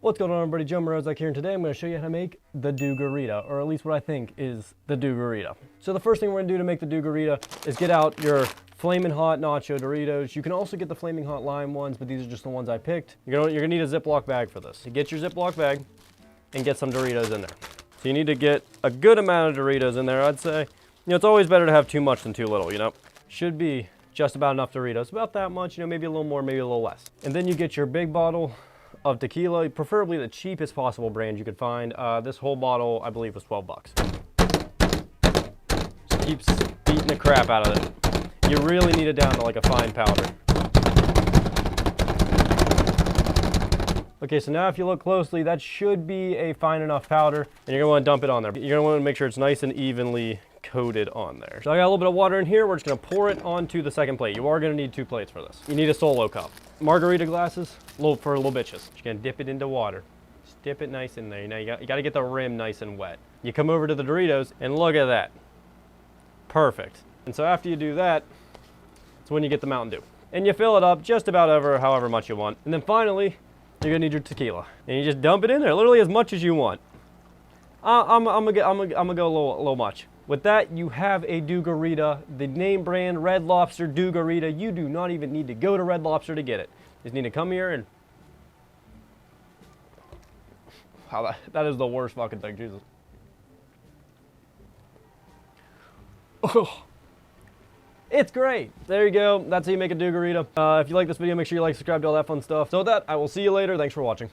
What's going on, everybody? Joe Mrozek here, and today I'm going to show you how to make the Dew Garita, or at least what I think is the Dew Garita. So the first thing we're going to do to make the Dew Garita is get out your Flamin' Hot Nacho Doritos. You can also get the Flaming Hot Lime ones, but these are just the ones I picked. You're going to need a Ziploc bag for this. You get your Ziploc bag and get some Doritos in there. So you need to get a good amount of Doritos in there, I'd say. You know, it's always better to have too much than too little, you know? Should be just about enough Doritos, about that much, you know, maybe a little more, maybe a little less. And then you get your big bottle of tequila, preferably the cheapest possible brand you could find. This whole bottle, I believe, was 12 bucks. Just keeps beating the crap out of it. You really need it down to like a fine powder. Okay, so now if you look closely, that should be a fine enough powder, and you're gonna wanna dump it on there. You're gonna wanna make sure it's nice and evenly coated on there. So I got a little bit of water in here. We're just gonna pour it onto the second plate. You are gonna need 2 plates for this. You need a solo cup. Margarita glasses, for little bitches. You're gonna dip it into water. Just dip it nice in there. You know, you gotta get the rim nice and wet. You come over to the Doritos, and look at that. Perfect. And so after you do that, it's when you get the Mountain Dew. And you fill it up just about however much you want. And then finally, you're gonna need your tequila. And you just dump it in there, literally as much as you want. I'm gonna go a little much. With that, you have a Dew Garita, the name brand Red Lobster Dew Garita. You do not even need to go to Red Lobster to get it. You just need to come here and... Wow, that is the worst fucking thing, Jesus. Oh, it's great. There you go. That's how you make a Dew Garita. If you like this video, make sure you like, subscribe, do all that fun stuff. So with that, I will see you later. Thanks for watching.